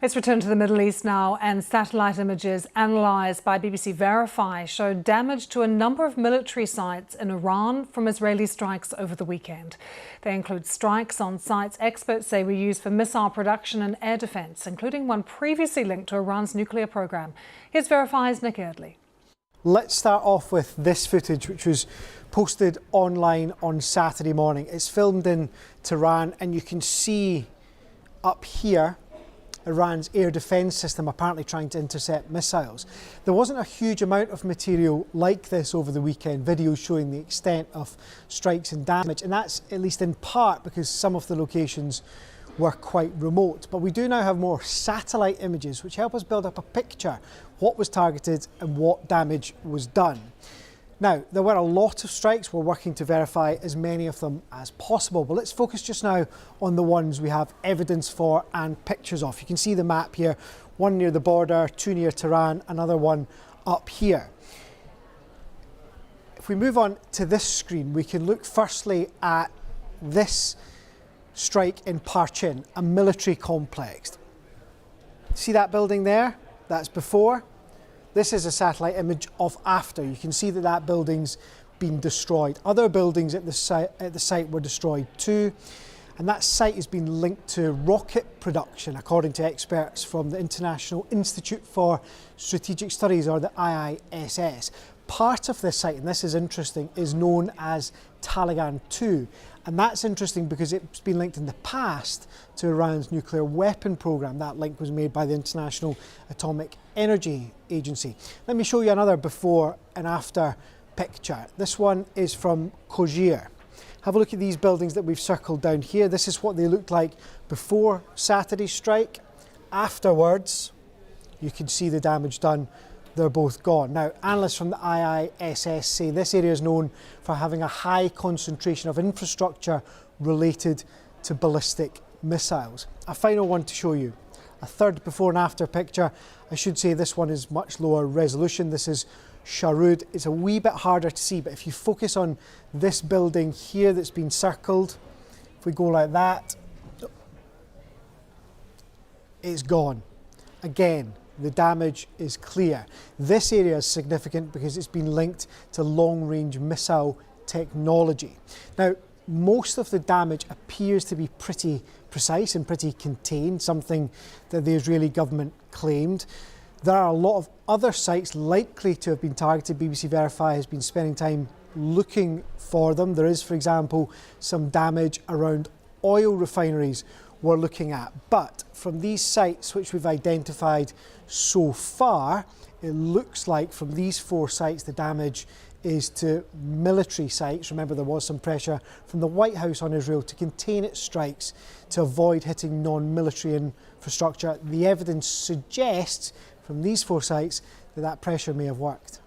Let's return to the Middle East now, and satellite images analysed by BBC Verify show damage to a number of military sites in Iran from Israeli strikes over the weekend. They include strikes on sites experts say were used for missile production and air defence, including one previously linked to Iran's nuclear programme. Here's Verify's Nick Eardley. Let's start off with this footage, which was posted online on Saturday morning. It's filmed in Tehran, and you can see up here Iran's air defence system apparently trying to intercept missiles. There wasn't a huge amount of material like this over the weekend, videos showing the extent of strikes and damage, and that's at least in part because some of the locations were quite remote. But we do now have more satellite images which help us build up a picture what was targeted and what damage was done. Now, there were a lot of strikes. We're working to verify as many of them as possible, but let's focus just now on the ones we have evidence for and pictures of. You can see the map here, one near the border, two near Tehran, another one up here. If we move on to this screen, we can look firstly at this strike in Parchin, a military complex. See that building there? That's before. This is a satellite image of after. You can see that that building's been destroyed. Other buildings at the site were destroyed too. And that site has been linked to rocket production, according to experts from the International Institute for Strategic Studies, or the IISS. Part of this site, and this is interesting, is known as Taliban 2. And that's interesting because it's been linked in the past to Iran's nuclear weapon program. That link was made by the International Atomic Energy Agency. Let me show you another before and after picture. This one is from Khojiir. Have a look at these buildings that we've circled down here. This is what they looked like before Saturday's strike. Afterwards, you can see the damage done. They're both gone. Now, analysts from the IISS say this area is known for having a high concentration of infrastructure related to ballistic missiles. A final one to show you. A third before and after picture. I should say this one is much lower resolution. This is Sharud. It's a wee bit harder to see, but if you focus on this building here that's been circled, if we go like that, it's gone. Again, the damage is clear. This area is significant because it's been linked to long-range missile technology. Now, most of the damage appears to be pretty precise and pretty contained, something that the Israeli government claimed. There are a lot of other sites likely to have been targeted. BBC Verify has been spending time looking for them. There is, for example, some damage around oil refineries we're looking at. But from these sites which we've identified so far, it looks like from these four sites the damage is to military sites. Remember, there was some pressure from the White House on Israel to contain its strikes to avoid hitting non-military infrastructure. The evidence suggests from these four sites that that pressure may have worked.